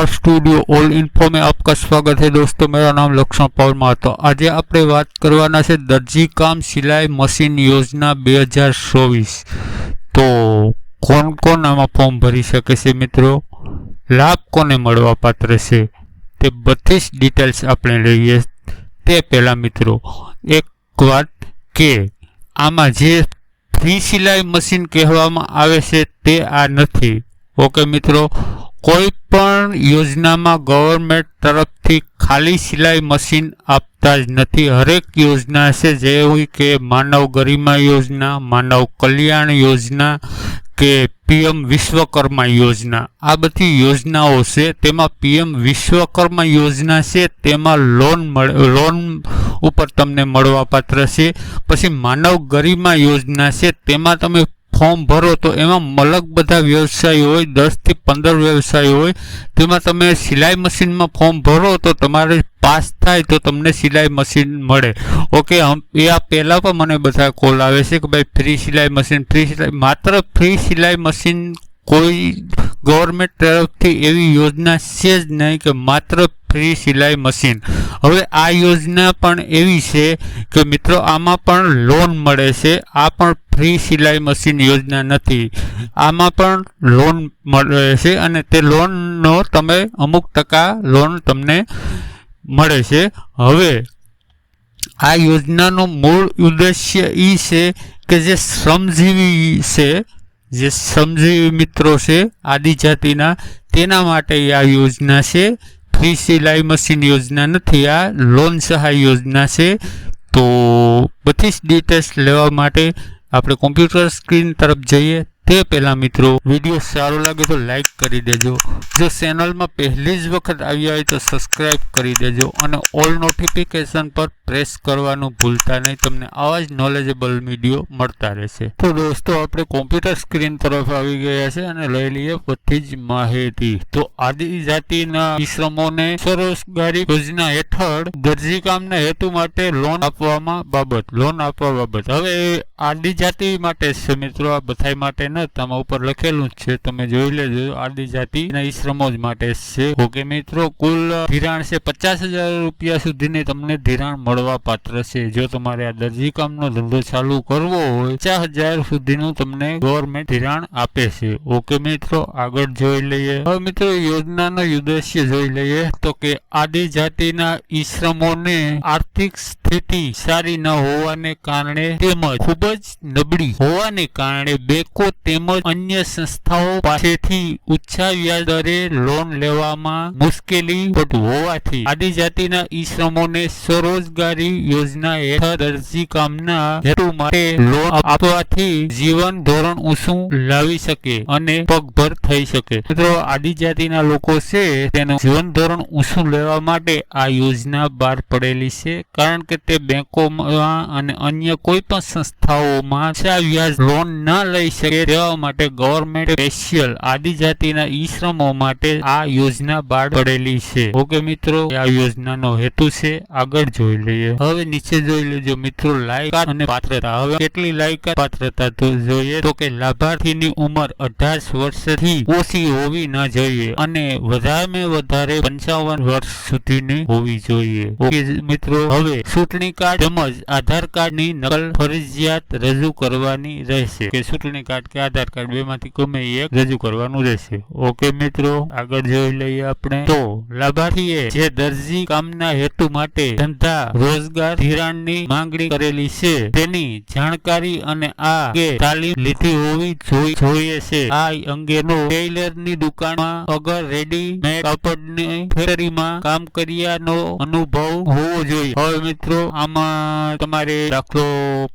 Studio all info में आपका स्वागत है दोस्तों। मेरा नाम लक्ष्मण परमार। तो आज आप बात करवाना है दर्जी काम सिलाई मशीन योजना 2024। तो कौन कौन आमा फॉर्म भरी सके छे मित्रों, लाभ कोने मळवा पात्र छे ते बधी ज डिटेल्स आपणे लईए। ते पहेला मित्रों एक वात के आमा जे फ्री सिलाई मशीन कहेवामां आवे छे ते आ नथी। ओके मित्रों, कोई पण योजना में गवर्नमेंट तरफ थी खाली सिलाई मशीन आपता ज नहीं। हरेक योजना से जेवी के मानव गरिमा योजना, मानव कल्याण योजना के पीएम विश्वकर्मा योजना, आ बधी योजनाओं से तेमा पीएम विश्वकर्मा योजना से तेमा लोन ऊपर तमने मळवा पात्र छे। पछी मानव गरिमा योजना से तेमा तमे फॉर्म भरो तो एमां अलग बधा व्यवसाय होय, 10 થી 15 व्यवसाय होय, तेमां तमे सिलाई मशीन में फॉर्म भरो तो तमारे पास थाय तो तमने सिलाई मशीन मळे। ओके, आ पहला पण मने बधा कॉल आवे छे कि भाई फ्री सिलाई मशीन, फ्री सिलाई, मात्र फ्री सिलाई मशीन कोई गवर्नमेंट तरफथी एवी योजना छे ज नहीं कि मात्र फ्री सिलाई मशीन। हवे आ योजना पण एवी छे कि मित्रों आमां पण लोन मळे छे। आ पण फ्री सिलाई मशीन योजना नथी, आमां पण लोन मळे छे अने ते लोननो तमे अमुक टका लोन तमने मळे छे। हवे आ योजनानो मूळ उद्देश्य ई छे कि जे श्रमजीवी छे, जे श्रमजीवी मित्रों से आदिजातिना, तेना माटे आ योजना से। फ्री सिलाई मशीन योजना नहीं, आ लोन सहाय योजना से। तो बधी डिटेल्स लेवा माटे आपणे कॉम्प्यूटर स्क्रीन तरफ जाइए। ते पहला मित्रों वीडियो सारो लगे तो लाइक करी देजो, जो चैनल में पहली ज वखत आव्या होय तो सब्सक्राइब करी देजो अने ऑल नोटिफिकेशन पर प्रेस करवानुं भूलता नहीं। तमने आवा ज नॉलेजेबल वीडियो मळता रहेशे। तो दोस्तों आपणे कॉम्प्यूटर स्क्रीन तरफ आवी गया छे अने लई लईए बधी ज माहिती। तो आदिजातिना ईश्रमोने स्वरोजगारी योजना हेठळ दर्जी कामना हेतु माटे लोन आपवा बाबत हवे आदिजाति माटे छे मित्रों, आ बधाय माटे न तमा ऊपर लखेलुं छे, तमे जोई लेजो। आदिजातिना ईश्रमो ज माटे छे। ओके मित्रों, कुल धिराण छे 50,000 रुपया सुधीनी तमने धिराण मळवा पात्र छे। जो तमारे आ दर्जी कामनो धंधो चालू करवो होय 50,000 सुधीनुं तमने गवर्नमेंट धिराण आपे छे। ओके मित्रों, आगळ जोई लईए। हवे मित्रों योजनानो उद्देश्य जोई लईए तो के आदिजातिना ईश्रमोने आर्थिक स्थिति सारी न होवाने कारणे तेमज खूब ज नबળી होवाने कारणे बेंको तेमज अन्य संस्थाओं पासेथी ऊंचा व्याज दरे लोन लेवामां मुश्केली પડતું હોવાથી આદિજાતિના ઈશ્રમોને સ્વરોજગારી યોજના હેઠળ દરજી કામના હેતુ માટે લોન આપવાથી જીવન ધોરણ ઊંચું લાવી શકે અને પગભર થઈ શકે। મિત્રો આદિજાતિના લોકો છે તેનું જીવન ધોરણ ઊંચું લેવા માટે આ યોજના બહાર પડેલી છે, કારણ કે તે બેંકોમાં અને અન્ય કોઈ પણ સંસ્થાઓમાં ઊંચા વ્યાજ લોન ન લઈ શકે તેવા માટે ગવર્નમેન્ટ સ્પેશિયલ આદિજાતિના ઈશ્રમો માટે આ યોजना બહાર પડેલી છે। ઓકે મિત્રો, આ યોજનાનો હેતુ છે। આગળ જોઈ લઈએ। હવે નીચે જોઈ લેજો મિત્રો લાયકાત અને પાત્રતા। હવે કેટલી લાયકાત પાત્રતા તો જોઈએ તો કે લાભાર્થીની ઉંમર 18 વર્ષથી ઓછી હોવી ન જોઈએ અને વધારેમાં વધારે 55 વર્ષ સુધીની હોવી જોઈએ। ઓકે મિત્રો, હવે ચૂંટણી કાર્ડ તેમજ આધાર કાર્ડની નકલ ફરજિયાત રજૂ કરવાની રહેશે કે ચૂંટણી કાર્ડ કે આધાર કાર્ડ બેમાંથી ગમે એક રજૂ કરવાનું રહેશે। ઓકે મિત્રો, આગળ જોઈ લઈએ આપણે। તો લાભાર્થીએ જે દરજી કામના હેતુ માટે ધંધા રોજગાર ધિરાણની માંગણી કરેલી છે તેની જાણકારી અને આ અંગે તાલીમ લીધી હોવી જોઈએ છે। આ અંગેનો ટેલરની દુકાનમાં અગર રેડીમેડ કાપડની ફેક્ટરીમાં કામ કર્યાનો અનુભવ હોવો જોઈએ। હવે મિત્રો આમાં તમારે દાખલો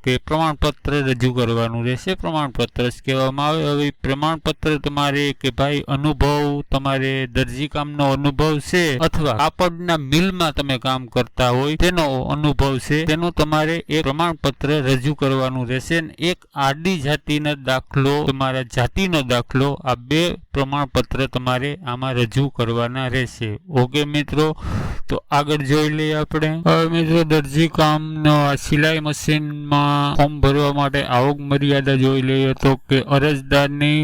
કે પ્રમાણપત્ર રજૂ કરવાનું રહેશે। પ્રમાણપત્ર જ કહેવામાં આવે। હવે પ્રમાણપત્ર તમારે કે ભાઈ અનુભવ, તમારે દરજી કામનો અનુભવ છે અથવા કાપડના મિલમાં તમે કામ કરતા હોય તેનો અનુભવ છે, તેનું તમારે એક પ્રમાણપત્ર રજૂ કરવાનું રહેશે। એક આદિજાતિનો દાખલો, તમારા જાતિનો દાખલો, આ બે પ્રમાણપત્ર તમારે આમાં રજૂ કરવાના રહેશે। ઓકે મિત્રો, તો આગળ જોઈ લઈએ આપણે। હવે મિત્રો અરજી કામનો સિલાઈ મશીનમાં ફોર્મ ભરવા માટે આવક મર્યાદા જોઈ લઈએ તો કે અરજદારની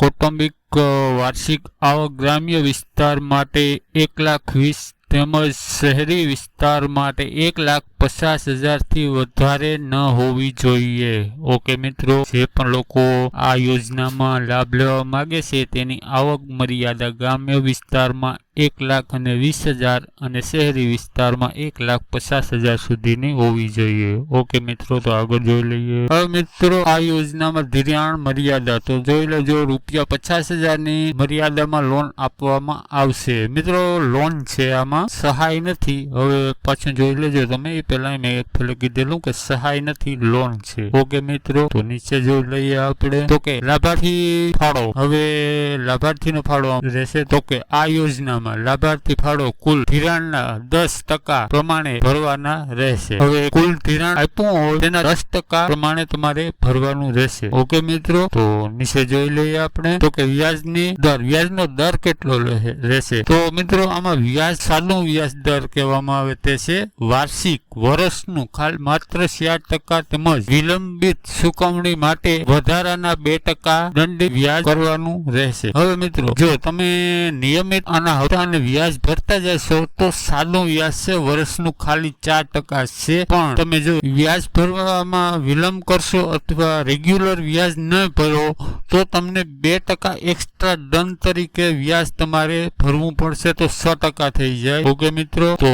કૌટુંબિક વાર્ષિક આવક ગ્રામ્ય વિસ્તાર માટે 1,20,000 તેમજ શહેરી વિસ્તાર માટે 1,50,000 થી વધારે ન હોવી જોઈએ. ઓકે મિત્રો, જે પણ લોકો આ યોજનામાં લાભ લેવા માંગે છે તેની આવક મર્યાદા ગ્રામ્ય વિસ્તારમાં 1,20,000 અને શહેરી વિસ્તારમાં 1,50,000 સુધીની હોવી જોઈએ. ઓકે મિત્રો, તો આગળ જોઈ લઈએ. હવે મિત્રો, આ યોજનામાં ધિરાણ મર્યાદા તો જોઈ લેજો, ₹50,000ની મર્યાદામાં લોન આપવામાં આવશે. મિત્રો, લોન છે, આમાં સહાય નથી. હવે પાછું જોઈ લેજો તમે, એ પહેલા મેં એક ફેલે કીધેલું કે સહાય નથી, લોન છે. ઓકે મિત્રો, તો નીચે જોઈ લઈએ આપણે તો કે લાભાર્થી ફાળો. હવે લાભાર્થીનો ફાળો રહેશે તો કે આ યોજનામાં લાભાર્થી ફાળો કુલ ધિરાણના 10% પ્રમાણે ભરવાના રહેશે. હવે કુલ ધિરાણ આપ્યું હોય તેના 10% પ્રમાણે તમારે ભરવાનું રહેશે. ઓકે મિત્રો, તો નીચે જોઈ લઈએ આપણે તો કે વ્યાજનો દર કેટલો રહેશે. તો મિત્રો, આમાં વ્યાજ સાદું વ્યાજ દર કહેવામાં આવે તે છે વાર્ષિક વર્ષનું માત્ર 4% તેમજ વિલંબિત ચુકવણી માટે વધારાના 2% દંડિત વ્યાજ કરવાનું રહેશે. હવે મિત્રો, જો તમે નિયમિત આના હપ્તા અને વ્યાજ ભરતા જશો તો સાદું વ્યાજ છે વર્ષનું ખાલી 4% છે. પણ તમે જો વ્યાજ ભરવામાં વિલંબ કરશો અથવા રેગ્યુલર વ્યાજ ન ભરો તો તમને 2% એક્સ્ટ્રા દંડ તરીકે વ્યાજ તમારે ભરવું પડશે, તો 6% થઈ જાય. ઓકે મિત્રો, તો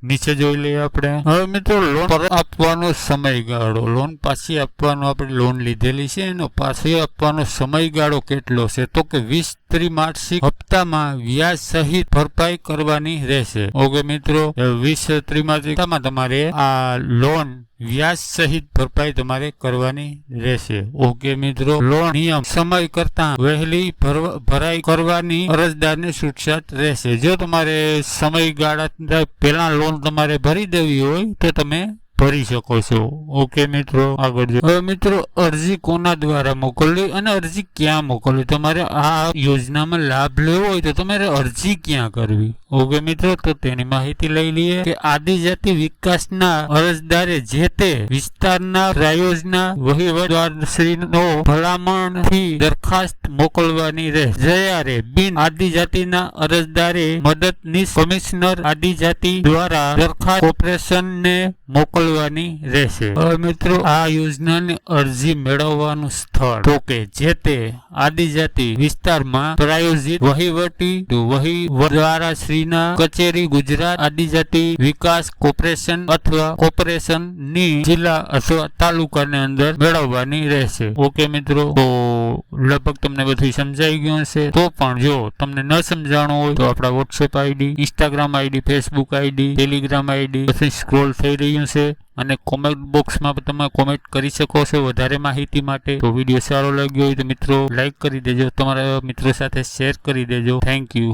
નીચે જોઈ લઈએ આપણે. હવે મિત્રો, લોન પરત આપવાનો સમયગાળો, લોન પાછી આપવાનો, આપણે લોન લીધેલી છે એનો પાછી આપવાનો સમયગાળો કેટલો છે તો કે 20 ત્રિમાસિક હપ્તામાં વ્યાજ સહિત ભરપાઈ કરવાની રહેશે. ઓકે મિત્રો, 20 ત્રિમાસિક હપ્તામાં તમારે આ લોન વ્યાજ સહિત ભરપાઈ તમારે કરવાની રહેશે. ઓકે મિત્રો, લોન નિયમ સમય કરતા વહેલી ભરાઈ કરવાની અરજદારને છૂટછાટ રહેશે. જો તમારે સમયગાળા પહેલા લોન તમારે ભરી દેવી હોય તો તમે ભરી શકો છો. ઓકે મિત્રો, આગળ હવે મિત્રો, અરજી કોના દ્વારા મોકલવી અને અરજી ક્યાં મોકલવી. તમારે આ યોજનામાં લાભ લેવો હોય તો તમારે અરજી ક્યાં કરવી. ઓકે મિત્રો, તો તેની માહિતી લઈ લઈએ કે આદિજાતિ વિકાસના અરજદારે જે તે વિસ્તારના પ્રાયોજના વહીવટદારશ્રીનો ભલામણથી દરખાસ્ત મોકલવાની રહેશે. જ્યારે બિન આદિજાતિના અરજદારે મદદનીશ કમિશનર આદિજાતિ દ્વારા દરખાસ્ત કોર્પોરેશનને મોકલવાની રહેશે. હવે મિત્રો, આ યોજનાની અરજી મેળવવાનું સ્થળ તો કે જે તે આદિજાતિ વિસ્તારમાં પ્રાયોજિત વહીવટદારશ્રીના કચેરી, ગુજરાત આદિજાતિ વિકાસ કોર્પોરેશન અથવા કોર્પોરેશનની જિલ્લા અથવા તાલુકાની અંદર મેળવવાની રહેશે. ઓકે મિત્રો, તો લગભગ તમને બધું સમજાઈ ગયું હશે. તો પણ જો તમને ન સમજાણું હોય તો આપણા WhatsApp ID, Instagram ID, Facebook ID, Telegram ID પછી સ્ક્રોલ થઈ રહ્યું છે અને કોમેન્ટ બોક્સમાં તમે કોમેન્ટ કરી શકો છો વધારે માહિતી માટે. તો વિડીયો સારો લાગ્યો હોય તો મિત્રો લાઈક કરી દેજો, તમારા મિત્રો સાથે શેર કરી દેજો. Thank you.